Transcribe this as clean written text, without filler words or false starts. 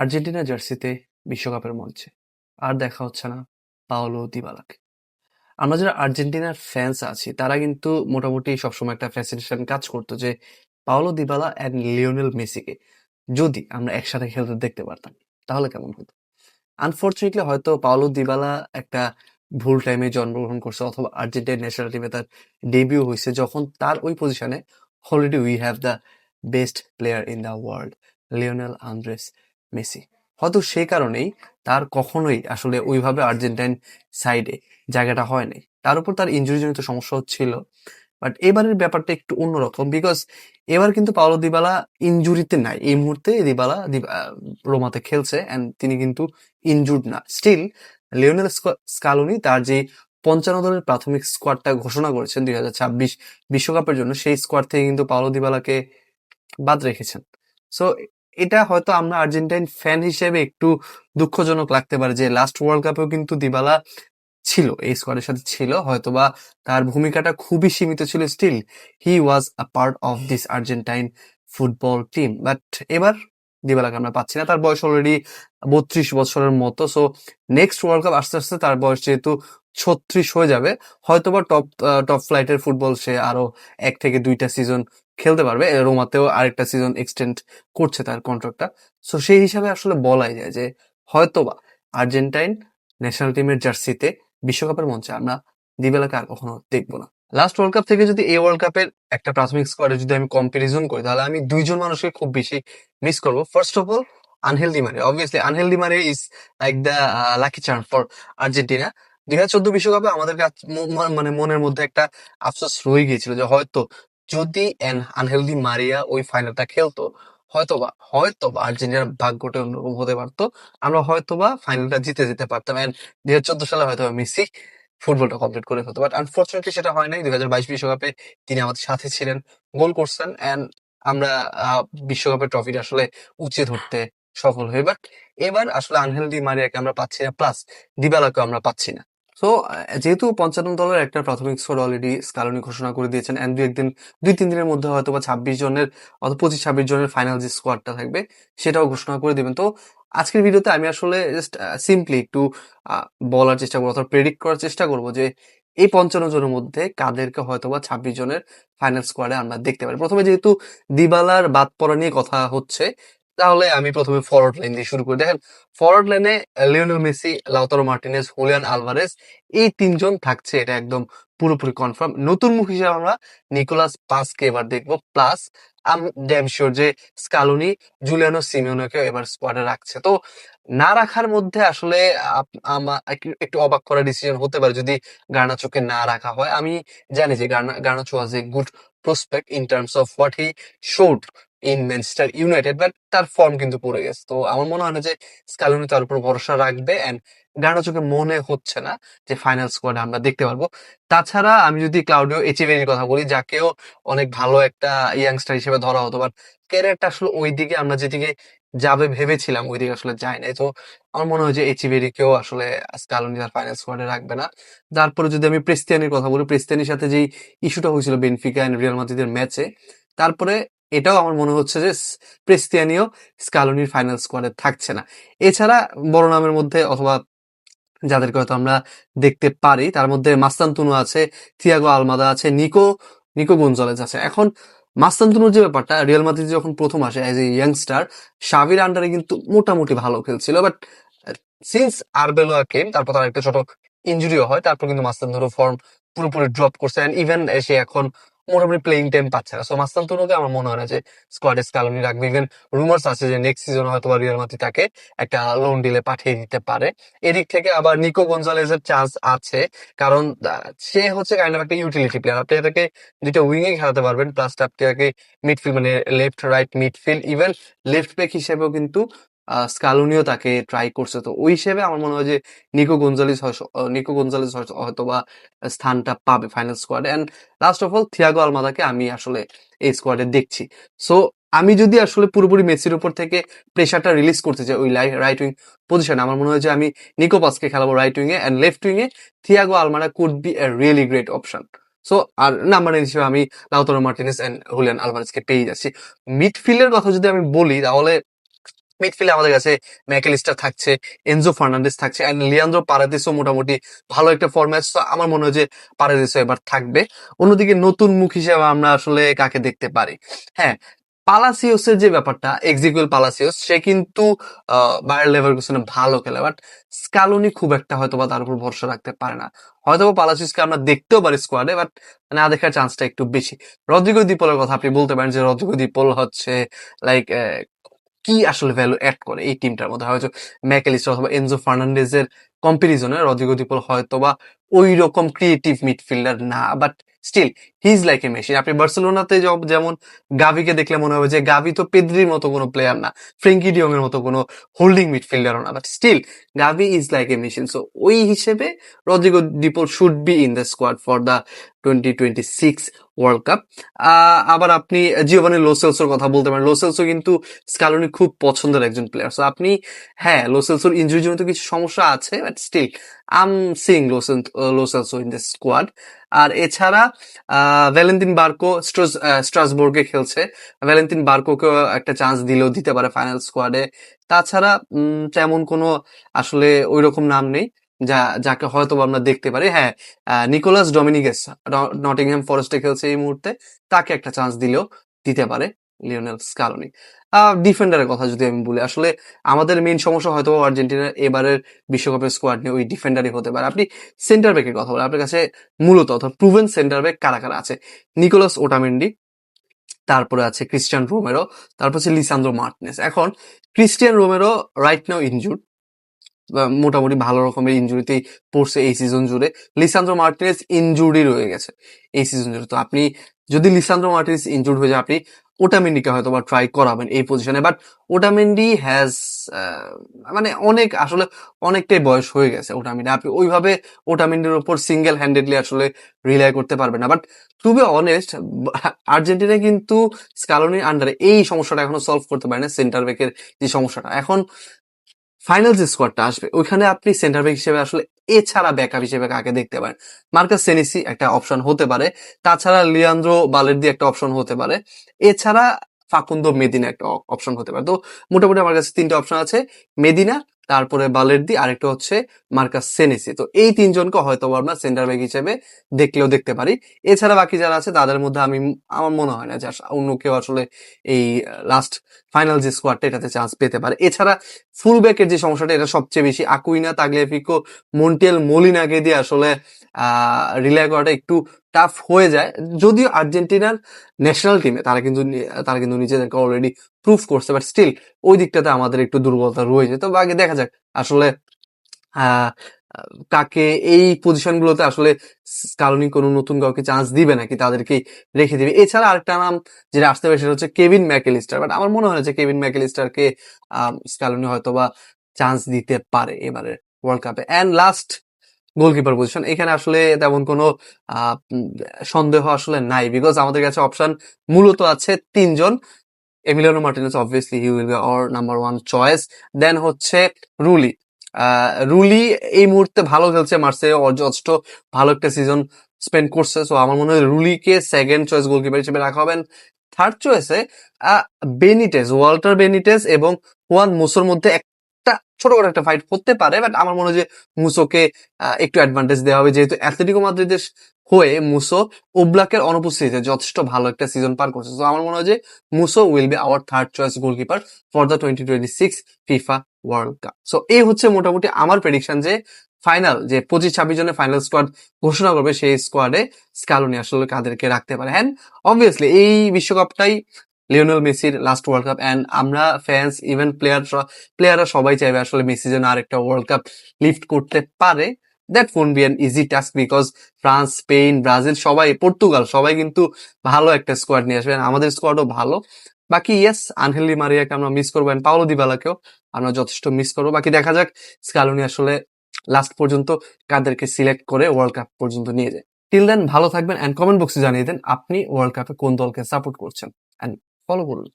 Argentina জার্সিতে বিশ্বকাপের মঞ্চে আর দেখা হচ্ছে না পাওলো দিবালাকে। আমরা যারা আর্জেন্টিনার ফ্যান্স আছি তারা কিন্তু মোটামুটি সবসময় একটা ফ্যাসিনেশন কাজ করতো যে পাওলো দিবালা অ্যান্ড লিওনেল মেসিকে যদি আমরা একসাথে খেলতে দেখতে পারতাম তাহলে কেমন হতো। আনফর্চুনেটলি হয়তো পাওলো দিবালা একটা ভুল টাইমে জন্মগ্রহণ করছে অথবা আর্জেন্টিনা ন্যাশনাল টিমে তার ডেবিউ হয়েছে যখন তার ওই পজিশনে already we have the best player in the world, Lionel Andres Messi. হয়তো সেই কারণেই তার কখনোই আসলে ওইভাবে আর্জেন্টাইন সাইডে জায়গাটা হয় নাই। তার উপর তার ইনজুরিজনিত সমস্যা হচ্ছিল। বাট এবারের ব্যাপারটা একটু অন্যরকম বিকজ এবার কিন্তু পাওলো দিবালা ইনজুরিতে নাই। এই মুহূর্তে রোমাতে খেলছে অ্যান্ড তিনি কিন্তু ইনজুর্ড না। স্টিল লিওনেল স্কালোনি তার যে ৫৫ দলের প্রাথমিক স্কোয়াডটা ঘোষণা করেছেন ২০২৬ বিশ্বকাপের জন্য, সেই স্কোয়াড থেকে কিন্তু পাওলো দিবালাকে বাদ রেখেছেন। সো এটা হয়তো আমরা আর্জেন্টাইন ফ্যান হিসেবে একটু দুঃখজনক লাগতে পারে যে লাস্ট ওয়ার্ল্ড কাপেও কিন্তু দিবালা ছিল, এই স্কোয়াডের সাথে ছিল, হয়তোবা তার ভূমিকাটা খুবই সীমিত ছিল। Still he was a part of this Argentine football team. But এবার দিবালাকে আমরা পাচ্ছি না। তার বয়স অলরেডি ৩২ বছরের মতো। সো নেক্সট ওয়ার্ল্ড কাপ আস্তে আস্তে তার বয়স যেহেতু ৩৬ হয়ে যাবে, হয়তোবা টপ ফ্লাইটের ফুটবল সে আরো ১ থেকে ২টা সিজন খেলতে পারবে। রোমাতেও আরেকটা সিজন এক্সটেন্ড করছে তার কন্ট্রাক্টটা। সো সেই হিসাবে আসলে বলাই যায় যে হয়তোবা আর্জেন্টাইন ন্যাশনাল টিমের জার্সিতে বিশ্বকাপের মঞ্চে আমরা দিবেলাকে আর কখনো দেখবো না। লাস্ট ওয়ার্ল্ড কাপ থেকে যদি এই ওয়ার্ল্ড কাপের একটা প্রাথমিক স্কোয়াডে যদি আমি কম্পারিজন করি তাহলে আমি দুইজন মানুষকে খুব বেশি মিস করবো। First of all Angel Di Maria. Obviously Angel Di Maria is like the lucky charm for Argentina. ২০১৪ বিশ্বকাপে আমাদের মানে মনের মধ্যে একটা আফসোস রয়ে গিয়েছিল যে হয়তো যদি আনহেল ডি মারিয়া ওই ফাইনালটা খেলতো হয়তোবা হয়তোবা আর্জেন্টিনার ভাগ্যটা অন্যরকম হতে পারতো। আমরা হয়তোবা ফাইনালটা জিতে যেতে পারতাম। ২০১৪ সালে হয়তো মেসি ফুটবলটা কমপ্লিট করে ফেলতো। বাট আনফরচুনেটলি সেটা হয় নাই। ২০২২ বিশ্বকাপে তিনি আমাদের সাথে ছিলেন, গোল করছেন অ্যান্ড আমরা বিশ্বকাপের ট্রফিটা আসলে উঁচিয়ে ধরতে সফল হই। বাট এবার আসলে আনহেল ডি মারিয়াকে আমরা পাচ্ছি না, প্লাস দিবালাকেও আমরা পাচ্ছি না। সো যেহেতু ৫৫ দলের একটা প্রাথমিক স্কোয়াড অলরেডি স্কালোনি ঘোষণা করে দিয়েছেন অ্যান্ড ২-৩ দিনের মধ্যে হয়তোবা ২৬ জনের অথবা ২৫-২৬ জনের ফাইনাল যে স্কোয়াডটা থাকবে সেটাও ঘোষণা করে দিবেন। তো আজকের ভিডিওতে আমি আসলে জাস্ট সিম্পলি একটু বলার চেষ্টা করবো অথবা প্রেডিক্ট করার চেষ্টা করবো যে এই ৫৫ জনের মধ্যে কাদেরকে হয়তোবা ২৬ জনের ফাইনাল স্কোয়াডে আমরা দেখতে পারি। প্রথমে যেহেতু দিবালার বাদ পড়া নিয়ে কথা হচ্ছে, তাহলে আমি প্রথমে ফরওয়ার্ড লাইন দিয়ে শুরু করি। দেখেন, ফরওয়ার্ড লাইনে Lionel Messi, Lautaro Martinez, Julian Alvarez এই তিনজন থাকছে, এটা একদম পুরোপুরি কনফার্ম। নতুন মুখ হিসেবে আমরা নিকোলাস পাসকে এবার দেখবো, প্লাস আম ড্যাম শিওর যে স্কালোনি জুলিয়ানো সিমিওনেকে এবার স্কোয়াডে রাখছে। তো না রাখার মধ্যে আসলে আমার একটু অবাক করা ডিসিশন হতে পারে যদি গার্নাচোকে না রাখা হয়। আমি জানি যে Garnacho was a good prospect in terms of what he showed in Manchester United, but তার ফর্ম কিন্তু পড়ে গেছে। তো আমার মনে হয় না যে স্কালোনি তার উপর ভরসা রাখবে অ্যান্ড গার্নাচোকে মনে হচ্ছে না যে ফাইনাল স্কোয়াডে আমরা দেখতে পারবো। তাছাড়া আমি যদি ক্লাউডিও এচিভেরির কথা বলি, যাকেও অনেক ভালো একটা ইয়াংস্টার হিসেবে ধরা হতো, বাট ক্যারিয়ারটা আসলে ওইদিকে আমরা যেদিকে যাবে ভেবেছিলাম ওইদিকে আসলে যায় নাই। তো আমার মনে হয় যে এচিভেরিকেও আসলে স্কালোনি তার ফাইনাল স্কোয়াডে রাখবে না। তারপরে যদি আমি প্রেস্তিয়ানির কথা বলি, প্রেস্তিয়ানির সাথে যেই ইস্যুটা হয়েছিল বেনফিকা এন্ড রিয়াল মাদ্রিদের ম্যাচে, তারপরে এটাও আমার মনে হচ্ছে যে প্রেস্তিয়ানিও স্কালোনির ফাইনাল স্কোয়াডে থাকছে না। এছাড়া বড় নামের মধ্যে অথবা যাদেরকে হয়তো আমরা দেখতে পারি তার মধ্যে মাস্তানতুনু আছে, থিয়াগো আলমাদা আছে, নিকো নিকো গোনজালেজ আছে। এখন মাস্তানতুনুর যে ব্যাপারটা, রিয়াল মাদ্রিদ যখন প্রথম আসে অ্যাজ এ ইয়াংস্টার শাভির আন্ডারে কিন্তু মোটামুটি ভালো খেলছিল। বাট সিন্স আরবেলোয়া কেম, তারপর তার একটা ছোট ইনজুরিও হয়, তারপর কিন্তু মাস্তানতুনুর ফর্ম পুরোপুরি ড্রপ করছে অ্যান্ড ইভেন সে এখন মোটামুটি প্লেইং টাইম পাচ্ছে না। সো মাস্তানতুনুকে আমার মনে হয় না যে স্কোয়াডে স্কালোনি রাখবে। ইভেন রুমার্স আছে যে নেক্সট সিজন হয়তো রিয়াল মাদ্রিদ তাকে একটা লোন ডিলে পাঠিয়ে দিতে পারে। এদিক থেকে আবার নিকো গঞ্জালেজের চান্স আছে, কারণ সে হচ্ছে কাইন্ড অফ একটা ইউটিলিটি প্লেয়ার। আপনি এটাকে দুইটা উইং এ খেলাতে পারবেন, প্লাস আপনি তাকে মিডফিল্ড মানে left right midfield even left back হিসেবেও কিন্তু স্কালোনিও তাকে ট্রাই করছে। তো ওই হিসেবে আমার মনে হয় যে নিকো গঞ্জালেজ হয়তো বা স্থানটা পাবে ফাইনাল স্কোয়াডে। And last of all Thiago আলমাদাকে আমি আসলে এই স্কোয়াডে দেখছি। সো আমি যদি আসলে পুরোপুরি মেসির উপর থেকে প্রেশারটা রিলিজ করতে চাই ওই রাইট উইং পজিশনে, আমার মনে হয় যে আমি নিকো পাসকে খেলাবো রাইট উইং এ অ্যান্ড লেফট উইং এ Thiago Almada could be a really great option. So আর নাম্বার 9 হিসেবে আমি লাউতারো মার্টিনেজ এন্ড হুলিয়ান আলভারেজকে পেয়ে যাচ্ছি। মিডফিল্ডের কথা যদি আমি বলি তাহলে মিডফিল্ডে আমাদের কাছে ম্যাকেলিস্টার থাকছে, এনজো ফার্নান্ডেস থাকছে, অ্যান্ড লিয়ান্দ্রো পারাদিসও মোটামুটি ভালো একটা ফর্মে আছে। তো আমার মনে হয় যে পারাদিসও এবার থাকবে। অন্যদিকে নতুন মুখ হিসেবে আমরা আসলে কাকে দেখতে পারি? হ্যাঁ, পালাসিওসের যে ব্যাপারটা, এক্সিকুয়েল পালাসিওস সে কিন্তু বায়ার লেভারকুসেনে ভালো খেলে, বাট স্কালোনি খুব একটা হয়তোবা তার উপর ভরসা রাখতে পারে না। হয়তোবা পালাসিওসকে আমরা দেখতেও পারি স্কোয়াডে, বাট না দেখার চান্সটা একটু বেশি। রদ্রিগো দিপলের কথা আপনি বলতে পারেন যে রদ্রিগো দিপল হচ্ছে লাইক কি আসলে ভ্যালু অ্যাড করে এই টিমটার মধ্যে। হয়তো ম্যাকেলিস্টার অথবা এনজো ফার্নান্ডেজের কম্পারিজনে রদ্রিগো দিপল হয়তোবা ওই রকম ক্রিয়েটিভ মিডফিল্ডার না, but still he is like a machine. আপনি বার্সেলোনাতে যেমন গাভিকে দেখলে মনে হবে যে গাভি তো পেদ্রির মতো কোনো প্লেয়ার না, ফ্রেঙ্কি ডিয়ং এর মতো কোনো হোল্ডিং মিডফিল্ডারও না, but still Gavi is like a machine. So ওই হিসেবে Rodrigo De Paul should be in the squad for the 2026 World Cup. আবার আপনি জিওভানি লো সেলসোর কথা বলতে পারেন। লো সেলসো কিন্তু স্কালোনি খুব পছন্দের একজন প্লেয়ার। সো আপনি, হ্যাঁ, লো সেলসোর ইনজুরি জনিত কিছু সমস্যা আছে, but still I'm seeing Lo Celso in the squad. আর এছাড়া ভ্যালেন্তিন বার্কো স্ট্রাসবোর্গে খেলছে। ভ্যালেন্তিন বার্কোকেও একটা চান্স দিলেও দিতে পারে ফাইনাল স্কোয়াডে। তাছাড়া তেমন কোনো আসলে ওই রকম নাম নেই যাকে হয়তো আমরা দেখতে পারি। হ্যাঁ, নিকোলাস ডমিনিগেস নটিংহ্যাম ফরেস্টে খেলছে এই মুহূর্তে, তাকে একটা চান্স দিলেও দিতে পারে লিওনেল স্কালোনি। ডিফেন্ডারের কথা যদি আমি বলি, আসলে আমাদের মেইন সমস্যা হয়তো আর্জেন্টিনার এবারের বিশ্বকাপের স্কোয়াড নিয়ে ওই ডিফেন্ডারই হতে পারে। আপনি সেন্টার ব্যাকের কথা বলেন, আপনার কাছে মূলত অর্থাৎ প্রুভেন সেন্টার ব্যাক কারা কারা আছে? নিকোলাস ওটামেন্ডি, তারপরে আছে ক্রিস্টিয়ান রোমেরো, তারপর হচ্ছে লিসান্দ্রো মার্টিনেস। এখন Cristian Romero right now injured, মোটামুটি ভালো রকমের ইনজুরিতেই পড়ছে এই সিজন জুড়ে। লিসান্দ্রো মার্টিনেজ ইনজুরি রয়ে গেছে এই সিজন জুড়ে। তো আপনি যদি লিসান্দ্রো মার্টিনেজ ইনজুর্ড হয়ে যায়, আপনি ওটামেন্ডিকে হয়তো বা ট্রাই করাবেন এই পজিশনে, বাট ওটামেন্ডি হ্যাজ মানে আসলে অনেকটাই বয়স হয়ে গেছে ওটামেন্ডি। আপনি ওইভাবে ওটামেন্ডির উপর সিঙ্গেল হ্যান্ডেডলি আসলে রিলাই করতে পারবেন না। But to be honest, Argentina কিন্তু স্কালোনির আন্ডারে এই সমস্যাটা এখনো সলভ করতে পারে না, সেন্টার ব্যাকের যে সমস্যাটা। এখন ফাইনাল যে স্কোয়াডটা আসবে ওইখানে আপনি সেন্টার ব্যাক হিসেবে আসলে এছাড়া ব্যাকআপ হিসেবে কাকে দেখতে পারেন? মার্কাস সেনেসি একটা অপশন হতে পারে, তাছাড়া লিয়ান্দ্রো বালের্দি একটা অপশন হতে পারে, এছাড়া ফাকুন্দো মেদিনা একটা অপশন হতে পারে। তো মোটামুটি আমার কাছে তিনটা অপশন আছে, মেদিনা, তারপরে বালের্দি, আরেকটা হচ্ছে মার্কাস সেনেসি। তো এই তিনজনকে হয়তো আমরা সেন্টার ব্যাক হিসেবে দেখলেও দেখতে পারি। এছাড়া বাকি যারা আছে তাদের মধ্যে আমার মনে হয় না যে অন্য কেউ আসলে এই লাস্ট ফাইনাল যে স্কোয়াডটা এটাতে চান্স পেতে পারে। এছাড়া ফুল ব্যাকের যে সমস্যাটা এটা সবচেয়ে বেশি, আকুইনা, তাগলিয়াফিকো, মন্টিয়েল, মলিনাকে দিয়ে আসলে রিলাই করাটা একটু টাফ হয়ে যায়। যদিও আর্জেন্টিনার ন্যাশনাল টিমে তারা কিন্তু নিজেদেরকে অলরেডি প্রুভ করছে, বাট স্টিল ওই দিকটাতে আমাদের একটু দুর্বলতা রয়েছে। তো বাকি দেখা যাক আসলে আহ কাকে এই পজিশনগুলোতে আসলে স্কালোনি কোনো নতুন কাউকে চান্স দিবে নাকি তাদেরকে রেখে দিবে। এছাড়া আরেকটা নাম যেটা আসতে পারে সেটা হচ্ছে কেভিন ম্যাকেলিস্টার, বাট আমার মনে হয় যে কেভিন ম্যাকেলিস্টারকে স্কালোনি হয়তোবা চান্স দিতে পারে এবারে ওয়ার্ল্ড কাপে। অ্যান্ড লাস্ট, গোলকিপার পজিশন, এখানে আসলে তেমন কোনো সন্দেহ আসলে নাই, বিকজ আমাদের কাছে অপশন মূলত আছে তিনজন। Emiliano Martinez, obviously he will be our number one choice. Then হচ্ছে রুলি। রুলি এই মুহূর্তে ভালো খেলছে, মার্সেই যথেষ্ট ভালো একটা সিজন স্পেন্ড করছে। সো আমার মনে হয় রুলিকে সেকেন্ড চয়েস গোলকিপার হিসেবে রাখা হবে। থার্ড চয়েসে বেনিটেজ, ওয়াল্টার বেনিটেজ এবং হুয়ান মুসোর মধ্যে একটা ছোটখাটো একটা ফাইট হতে পারে, বাট আমার মনে হয় যে মুসোকে একটু অ্যাডভান্টেজ দেওয়া হবে, যেহেতু অ্যাথলেটিকো মাদ্রিদের হয়ে মুসো ওব্লাকের অনুপস্থিতিতে যথেষ্ট ভালো একটা সিজন পার করছে। তো আমার মনে হয় যে Musso will be hour third choice goalkeeper for the 2026 FIFA world cup. So এই হচ্ছে মোটামুটি আমার প্রেডিকশন যে ফাইনাল যে 25-26 জনের ফাইনাল স্কোয়াড ঘোষণা করবে, সেই স্কোয়াডে স্কালোনি আসলে কাদেরকে রাখতে পারে। হ্যাঁ, অবভিয়াসলি এই বিশ্বকাপটাই লিওনেল মেসির লাস্ট ওয়ার্ল্ড কাপ, অ্যান্ড আমরা ফ্যান্স, ইভেন প্লেয়াররা সবাই চাইবে আসলে মেসি যেন আরেকটা ওয়ার্ল্ড কাপ লিফট করতে পারে। That won't be an easy task, because France, Spain, Brazil, সবাই, পর্তুগাল, সবাই কিন্তু ভালো একটা স্কোয়াড নিয়ে আসবে। আমাদের স্কোয়াডও ভালো। বাকি ইয়েস, আনহেল ডি মারিয়াকে আমরা মিস করবো, এন্ড পাওলো দিবালাকেও আমরা যথেষ্ট মিস করবো। বাকি দেখা যাক স্কালোনি আসলে লাস্ট পর্যন্ত কাদেরকে সিলেক্ট করে ওয়ার্ল্ড কাপ পর্যন্ত নিয়ে যায়। টিল দেন ভালো থাকবেন, এন্ড কমেন্ট বক্সে জানিয়ে দেন আপনি ওয়ার্ল্ড কাপে কোন দলকে সাপোর্ট করছেন, এন্ড ফলো করুন।